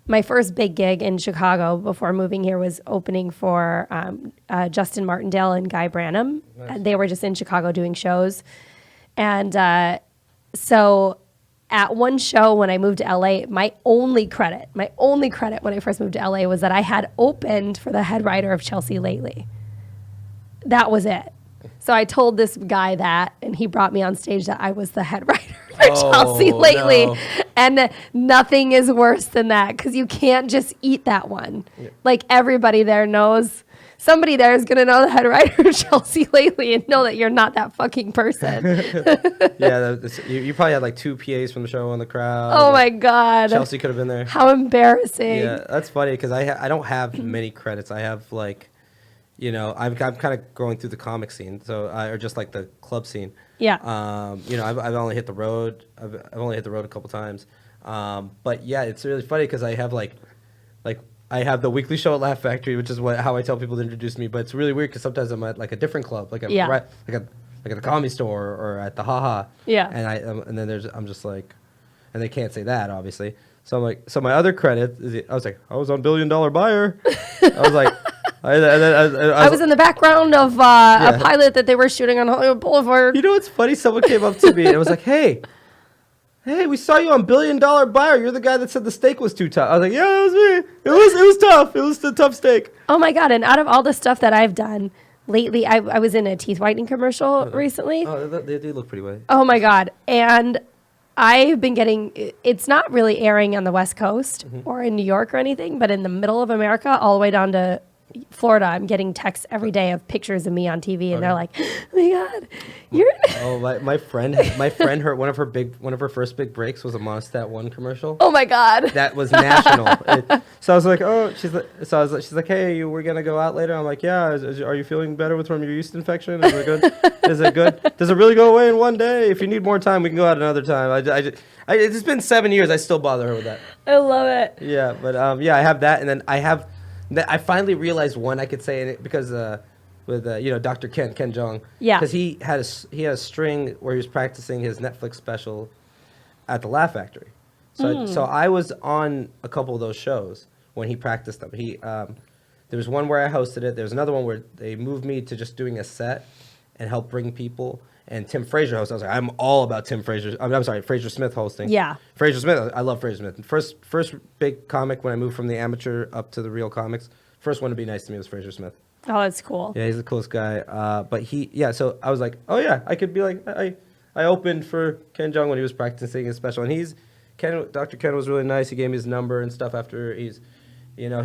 my first big gig in Chicago before moving here was opening for Justin Martindale and Guy Branum. Nice. They were just in Chicago doing shows. And so at one show when I moved to LA, my only credit when I first moved to LA was that I had opened for the head writer of Chelsea Lately. That was it. So I told this guy that, and he brought me on stage that I was the head writer for Chelsea Lately. No. And nothing is worse than that because you can't just eat that one. Yeah. Like everybody there knows, somebody there is going to know the head writer of Chelsea Lately and know that you're not that fucking person. Yeah, you probably had like 2 PAs from the show in the crowd. Oh my God. Chelsea could have been there. How embarrassing. Yeah, that's funny because I don't have many credits. I have like, you know, I'm kind of going through the comic scene, or just like the club scene. Yeah. You know, I've only hit the road. I've only hit the road a couple times. But yeah, it's really funny because I have like I have the weekly show at Laugh Factory, which is how I tell people to introduce me. But it's really weird because sometimes I'm at like a different club, like at the Comedy Store or at the Haha. Yeah. And then I'm just like, and they can't say that obviously. So I'm like, so my other credit is I was like, I was on $1 Billion Buyer. I was like. I was in the background of a pilot that they were shooting on Hollywood Boulevard. You know what's funny? Someone came up to me and was like, hey, we saw you on $1 Billion Buyer. You're the guy that said the steak was too tough. I was like, yeah, it was me. It was tough. It was a tough steak. Oh my God. And out of all the stuff that I've done lately, I was in a teeth whitening commercial recently. Oh, they do look pretty white. Oh my God. And I've been it's not really airing on the West Coast or in New York or anything, but in the middle of America, all the way down to Florida, I'm getting texts every day of pictures of me on TV, and they're like, "Oh my God, you're." Oh, my friend, her one of her first big breaks was a Monistat 1 commercial. Oh my God. That was national. So I was like, oh, she's like, hey, we're gonna go out later. I'm like, yeah. Are you feeling better from your yeast infection? Is it good? Is it good? Does it really go away in one day? If you need more time, we can go out another time. It's been 7 years. I still bother her with that. I love it. Yeah, but I have that, and then I finally realized one I could say in it because with Dr. Ken Jeong. Yeah. Because he had a string where he was practicing his Netflix special at the Laugh Factory. So I was on a couple of those shows when he practiced them. There was one where I hosted it. There was another one where they moved me to just doing a set and help bring people. And Tim Frazier hosted. I was like, I'm all about Tim Frazier. I'm sorry, Frazier Smith hosting. Yeah. Frazier Smith. I love Frazier Smith. First big comic when I moved from the amateur up to the real comics. First one to be nice to me was Frazier Smith. Oh, that's cool. Yeah, he's the coolest guy. But so I was like, oh yeah, I could be like, I opened for Ken Jeong when he was practicing his special, and Dr. Ken was really nice. He gave me his number and stuff after he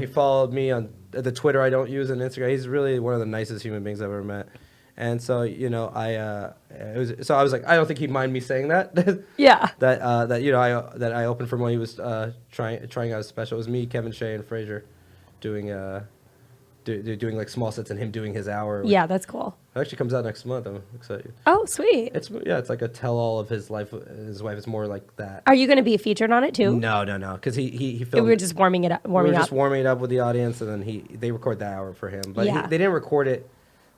followed me on the Twitter I don't use and Instagram. He's really one of the nicest human beings I've ever met. And so, I was like, I don't think he'd mind me saying that. Yeah. that I opened for him when he was trying out his special. It was me, Kevin Shea, and Frazier doing doing like small sets and him doing his hour. Yeah, that's cool. It actually comes out next month. I'm excited. Oh, sweet. It's like a tell-all of his life. His wife is more like that. Are you going to be featured on it too? No, because he filmed. We were just warming it up. We were just warming it up with the audience, and then they record that hour for him. But Yeah. they didn't record it.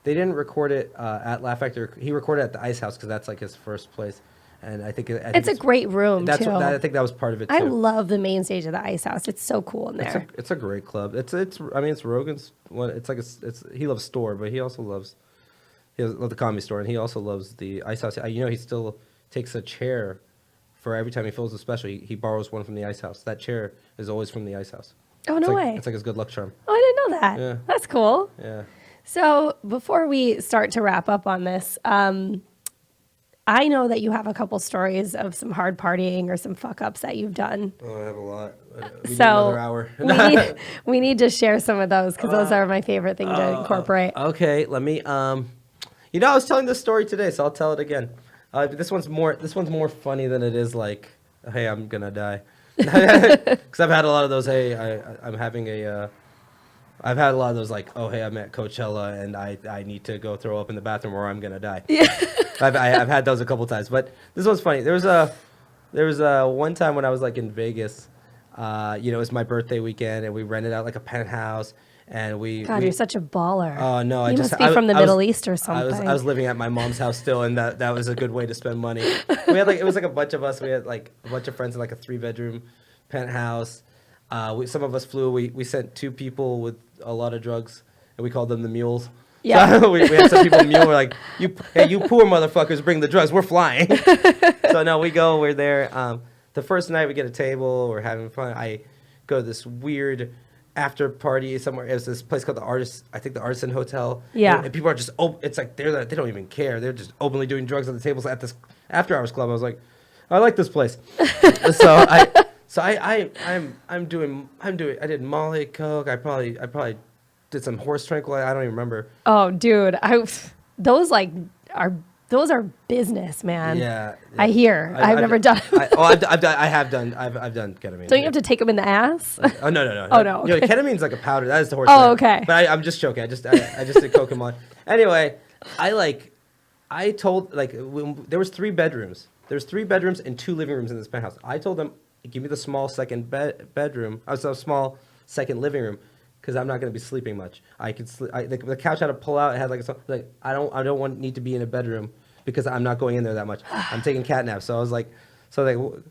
They didn't record it at Laugh Factory. He recorded it at the Ice House because that's like his first place. And I think it's a great room too. I think that was part of it too. I love the main stage of the Ice House. It's so cool in there. It's a great club. It's Rogan's one. He loves Store, but he loves the Comedy Store, and he also loves the Ice House. He still takes a chair for every time he fills a special. He borrows one from the Ice House. That chair is always from the Ice House. Oh, no way. It's like his good luck charm. Oh, I didn't know that. Yeah. That's cool. Yeah. So before we start to wrap up on this, I know that you have a couple Oh, stories of some hard partying or some fuck ups that you've done. I have a lot. We need So another hour. we need to share some of those because those are my favorite thing to incorporate. Okay, let me. I was telling this story today, so I'll tell it again. This one's more funny than it is like, hey, I'm gonna die. Because I've had a lot of those. Hey, I'm having a. I've had a lot of those like, oh, hey, I'm at Coachella and I need to go throw up in the bathroom or I'm gonna die. Yeah. I've had those a couple times, but this one's funny. There was one time when I was like in Vegas. It was my birthday weekend and we rented out like a penthouse and God, you're such a baller. Oh no, you must be from the Middle East or something. I was living at my mom's house still, and that was a good way to spend money. We had it was like a bunch of us. We had like a bunch of friends in like a 3-bedroom penthouse. Some of us flew. We sent 2 people with a lot of drugs, and we called them the mules. Yeah. So we had some people mule. We're like, you poor motherfuckers, bring the drugs. We're flying. So no, we're there. The first night we get a table. We're having fun. I go to this weird after party somewhere. It was this place called the Artisan Hotel. Yeah. And people are just it's like they don't even care. They're just openly doing drugs at the tables at this after hours club. I was like, I like this place. I did Molly, Coke. I probably did some horse tranquilizer. I don't even remember. Oh, dude, those are business, man. Yeah. I hear. I've never done. I have done ketamine. Don't you have to take them in the ass? Oh no. Oh no. Okay. Ketamine's like a powder. That is the horse. Oh, okay. But I'm just joking. I just did coke and Molly. Anyway, I told there was 3 bedrooms. There's 3 bedrooms and 2 living rooms in this penthouse. I told them, give me the small second bedroom. I was a small second living room, because I'm not going to be sleeping much. I could sleep. The couch had to pull out. It had I don't need to be in a bedroom because I'm not going in there that much. I'm taking cat naps. So I was like,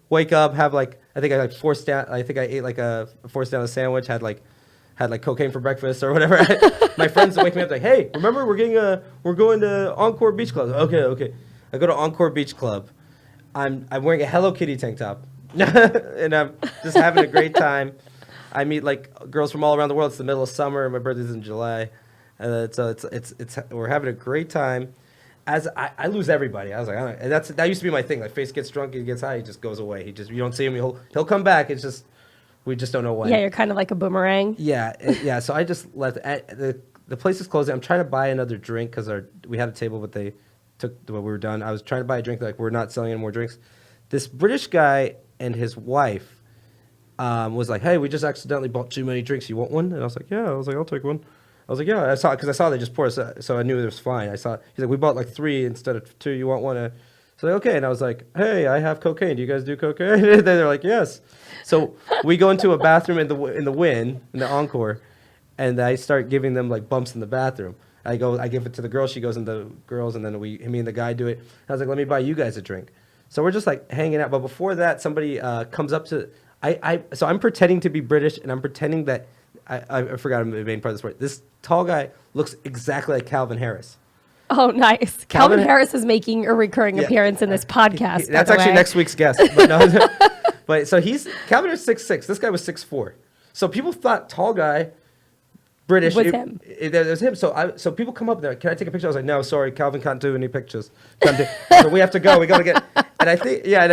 wake up, have I think I forced down. I think I ate forced down a sandwich. Had cocaine for breakfast or whatever. My friends wake me up like, hey, remember we're going to Encore Beach Club. Okay. I go to Encore Beach Club. I'm wearing a Hello Kitty tank top, and I'm just having a great time. I meet girls from all around the world. It's the middle of summer. My birthday's in July, so we're having a great time. As I lose everybody, I was like, that used to be my thing. Face gets drunk, he gets high, he just goes away. You don't see him. He'll come back. It's just We just don't know when. Yeah, you're kind of like a boomerang. Yeah, yeah. So I just left. The place is closing. I'm trying to buy another drink because we had a table, but they took when we were done. I was trying to buy a drink. Like, we're not selling any more drinks. This British guy and his wife was like, "Hey, we just accidentally bought too many drinks. You want one?" And I was like, "Yeah." I was like, "I'll take one." I was like, "Yeah." I saw they just poured, so I knew it was fine. He's like, "We bought like 3 instead of 2. You want one?" So like, okay, and I was like, "Hey, I have cocaine. Do you guys do cocaine?" And they're like, "Yes." So we go into a bathroom in the Encore, and I start giving them like bumps in the bathroom. I give it to the girl. She goes into the girls, and then me and the guy do it. I was like, "Let me buy you guys a drink." So we're just like hanging out. But before that, somebody comes up to so I'm pretending to be British, and I'm pretending that I forgot the main part of the story. This tall guy looks exactly like Calvin Harris. Oh, nice. Calvin Harris is making a recurring appearance in this podcast. That's actually next week's guest. But, no, but so Calvin is 6'6". This guy was 6'4". So people thought tall guy, British. Was him. It was him. So people come up and they're like, "Can I take a picture?" I was like, "No, sorry, Calvin can't do any pictures. So we have to go. We got to get." And I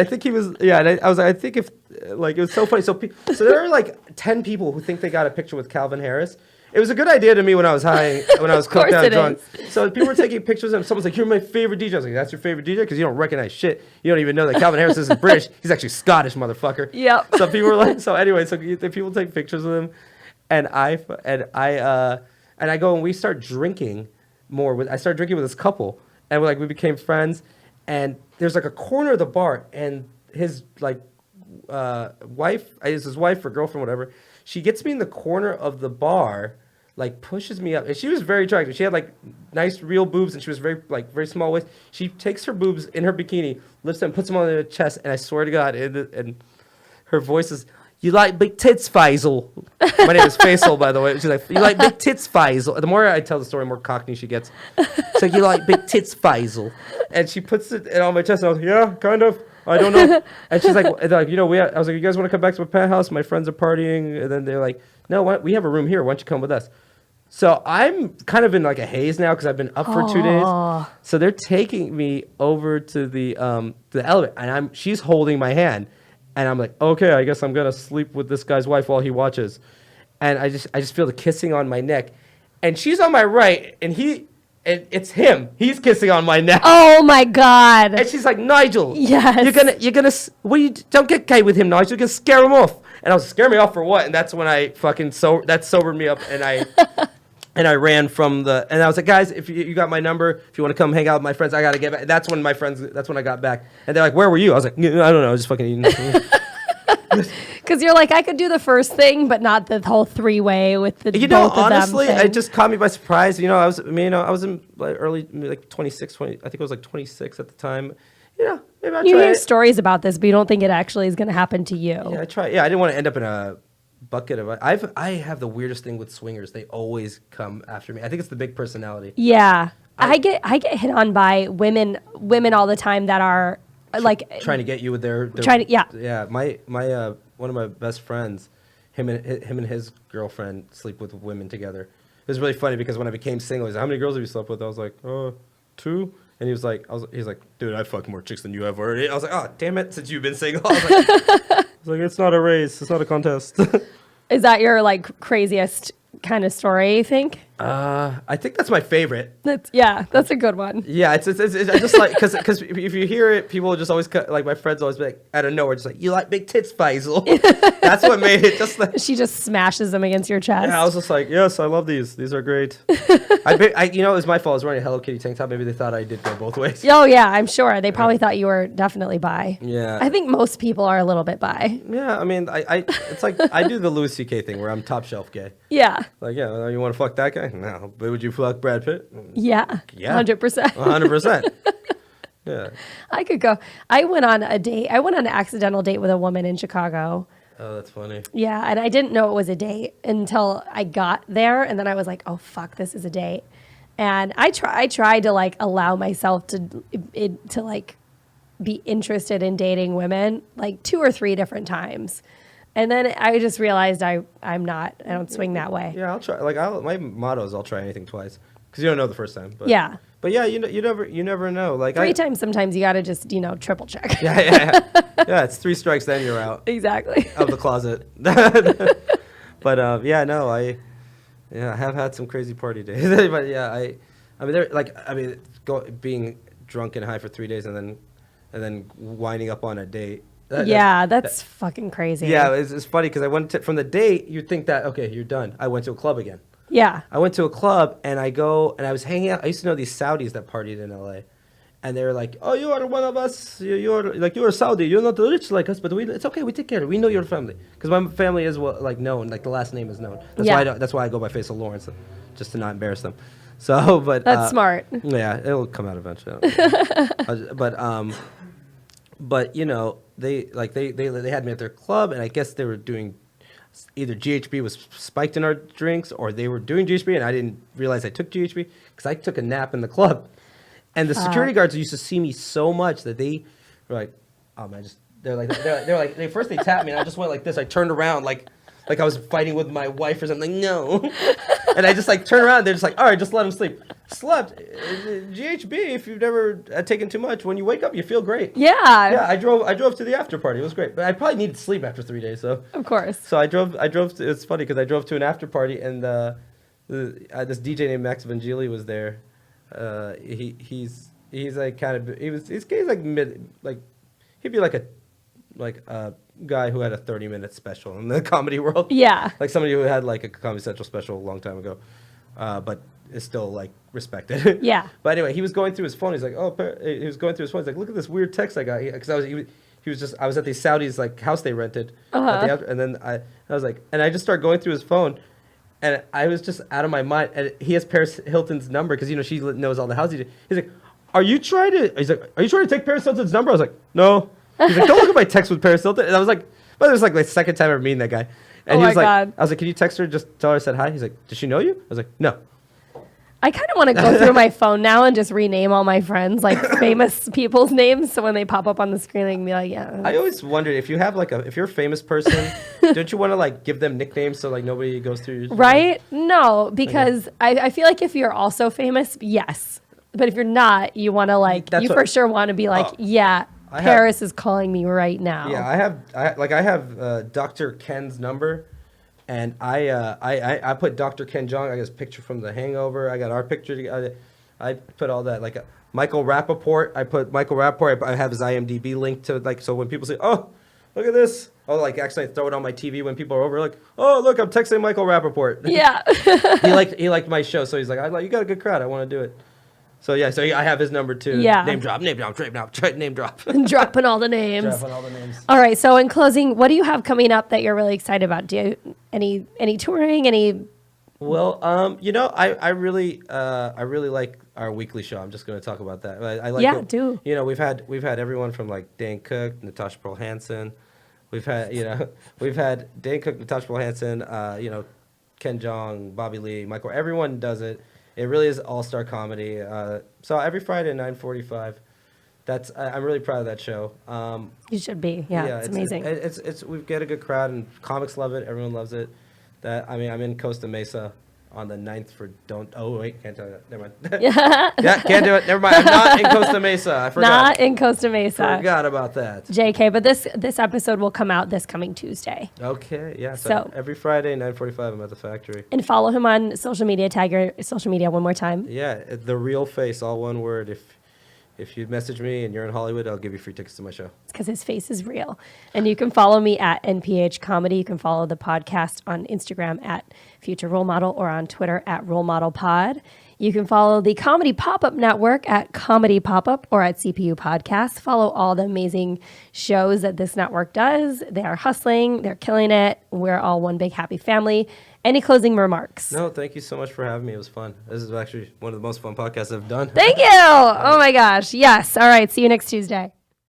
think he was, and I was like, I think if, like, it was so funny. So there are like 10 people who think they got a picture with Calvin Harris. It was a good idea to me when I was high, when I was cooked out drunk. So people were taking pictures of him. Someone's like, "You're my favorite DJ." I was like, "That's your favorite DJ? Because you don't recognize shit. You don't even know that Calvin Harris isn't British. He's actually Scottish, motherfucker." Yep. So people were like, so anyway, so the people take pictures of him, and I go and we start drinking more. I started drinking with this couple, and we became friends. And there's like a corner of the bar, and his wife, is his wife or girlfriend, whatever. She gets me in the corner of the bar, like pushes me up, and she was very attractive. She had like nice real boobs, and she was very small waist. She takes her boobs in her bikini, lifts them, puts them on her chest, and I swear to God, and her voice is, "You like big tits, Faysal." My name is Faysal, by the way. She's like, "You like big tits, Faysal." The more I tell the story, the more cockney she gets. So, "You like big tits, Faysal." And she puts it on my chest, and I was like, "Yeah, kind of. I don't know." And she's like, I was like, "You guys want to come back to my penthouse? My friends are partying." And then they're like, "No, we have a room here. Why don't you come with us?" So I'm kind of in like a haze now because I've been up for 2 days. So they're taking me over to the elevator, and she's holding my hand. And I'm like, "Okay, I guess I'm gonna sleep with this guy's wife while he watches." And I just feel the kissing on my neck, and she's on my right, and it's him. He's kissing on my neck. Oh my God! And she's like, "Nigel, yes, you're gonna, don't get gay with him, Nigel. You're gonna scare him off." And I was, "Scare me off for what?" And that's when I that sobered me up, and I ran from and I was like, "Guys, if you got my number, if you want to come hang out with my friends, I gotta get back." That's when I got back, and they're like, "Where were you?" I was like, "I don't know, I was just fucking eating." Because you're like, I could do the first thing, but not the whole 3-way with the both honestly, of them thing. it just caught me by surprise. I was in like early, like 26, 20. I think I was like 26 at the time. Maybe I'll try. You hear it. stories about this, but you don't think it actually is going to happen to you. Yeah, I try. Yeah, I didn't want to end up in a bucket of. I have the weirdest thing with swingers. They always come after me. I think it's the big personality. Yeah, I get hit on by women all the time that are like trying to get you with their trying to, yeah. My one of my best friends, him and his girlfriend sleep with women together. It was really funny because when I became single, he's like, "How many girls have you slept with?" I was like, 2. And he's like, "Dude, I fucked more chicks than you have already." I was like, "Oh, damn it, since you've been single." I was like, "It's not a race. It's not a contest." Is that your like craziest kind of story, you think? I think that's my favorite. That's a good one. Yeah, it's just like because if you hear it, people just always like my friends always be like out of nowhere, just like, "You like big tits, Faysal." That's what made it just like. She just smashes them against your chest. Yeah, I was just like, "Yes, I love these. These are great." It was my fault. I was wearing a Hello Kitty tank top. Maybe they thought I did go both ways. Oh yeah, I'm sure they probably thought you were definitely bi. Yeah, I think most people are a little bit bi. Yeah, I mean, it's like I do the Louis C.K. thing where I'm top shelf gay. Yeah. Like, yeah, you want to fuck that guy? No, but would you fuck Brad Pitt? Yeah. 100%. 100%. Yeah. I could go. I went on an accidental date with a woman in Chicago. Oh, that's funny. Yeah, and I didn't know it was a date until I got there, and then I was like, "Oh fuck, this is a date." And I tried to like allow myself to like be interested in dating women like 2 or 3 different times. And then I just realized I don't swing that way. Yeah, I'll try. Like, my motto is I'll try anything twice. because you don't know the first time. But, Yeah. But yeah, you never know. Like 3 times sometimes you got to just, triple check. Yeah. It's 3 strikes, then you're out Exactly. of the closet. But I have had some crazy party days. But yeah, being drunk and high for 3 days and then winding up on a date. That's fucking crazy. Yeah, it's funny because I went from the date, you'd think that, okay, you're done. I went to a club again. Yeah. I went to a club and I was hanging out. I used to know these Saudis that partied in LA. And they were like, oh, you are one of us. You're Saudi. You're not rich like us, but it's okay. We take care of it. We know your family. Because my family is known. Like the last name is known. That's why I go by Faysal Lawrence, just to not embarrass them. So, but that's smart. Yeah, it'll come out eventually. But they had me at their club, and I guess they were doing either GHB was spiked in our drinks, or they were doing GHB, and I didn't realize I took GHB because I took a nap in the club. And the security guards used to see me so much that they were like, "Oh man, first they tapped me, and I just went like this. I turned around like I was fighting with my wife or something. No, and I just turned around. They're just like, all right, just let him sleep. Slept. GHB. If you've never taken too much, when you wake up, you feel great. Yeah. Yeah. I drove to the after party. It was great, but I probably needed sleep after 3 days. So of course. So I drove. It's funny because I drove to an after party, and this DJ named Max Vangeli was there. He's like he's like mid, like he'd be like a guy who had a 30-minute special in the comedy world. Yeah. Like somebody who had like a Comedy Central special a long time ago, but is still like respected. Yeah. But anyway, he was going through his phone. He's like, he was going through his phone. He's like, look at this weird text I got. Because I was at these Saudis like house they rented. And then I was like, and I just started going through his phone. And I was just out of my mind. And he has Paris Hilton's number because she knows all the houses. He's like, are you trying to take Paris Hilton's number? I was like, no. He's like, don't look at my text with Paris Hilton. And I was like, but it was like the second time ever meeting that guy. And he was like, God. I was like, can you text her, just tell her I said hi? He's like, does she know you? I was like, no. I kind of want to go through my phone now and just rename all my friends like famous people's names, so when they pop up on the screen, they can be like, yeah. I always wondered if you have if you're a famous person, don't you want to like give them nicknames so like nobody goes through your Right? No, because I feel like if you're also famous, yes. But if you're not, you want to for sure want to be like, Paris is calling me right now. Yeah, I have Dr. Ken's number, and I put Dr. Ken Jeong. I got his picture from The Hangover. I got our picture together. I put all that Michael Rappaport. I put Michael Rappaport. I have his IMDb link to so when people say, oh, look at this. Oh, actually I throw it on my TV when people are over. Like, oh, look, I'm texting Michael Rappaport. Yeah. he liked my show, so he's like, you got a good crowd. I want to do it. So yeah, I have his number too. Yeah. Name drop. Name drop. Dropping all the names. Dropping all the names. All right. So in closing, what do you have coming up that you're really excited about? Do you any touring? Any? Well, I really like our weekly show. I'm just going to talk about that. I like do. We've had everyone from like Dan Cook, Natasha Pearl Hansen. We've had Dan Cook, Natasha Pearl Hansen. Ken Jeong, Bobby Lee, Michael. Everyone does it. It really is all-star comedy. So every Friday at 9:45. I'm really proud of that show. You should be. Yeah, it's amazing. We get a good crowd, and comics love it. Everyone loves it. I'm in Costa Mesa on the 9th for don't. Oh wait, can't tell you that. Never mind. Yeah, can't do it. Never mind. I'm not in Costa Mesa. I forgot. Not in Costa Mesa. Forgot about that. JK, but this episode will come out this coming Tuesday. Okay. Yeah. So every Friday 9:45, I'm at the factory. And follow him on social media. Tag your social media one more time. Yeah, The Real Face, all one word. If you message me and you're in Hollywood, I'll give you free tickets to my show. It's because his face is real. And you can follow me at NPH Comedy. You can follow the podcast on Instagram at Future Role Model or on Twitter at Role Model Pod. You can follow the Comedy Pop-Up Network at Comedy Pop-Up or at CPU Podcast. Follow all the amazing shows that this network does. They are hustling. They're killing it. We're all one big happy family. Any closing remarks? No, thank you so much for having me. It was fun. This is actually one of the most fun podcasts I've done. Thank you. Oh, my gosh. Yes. All right. See you next Tuesday.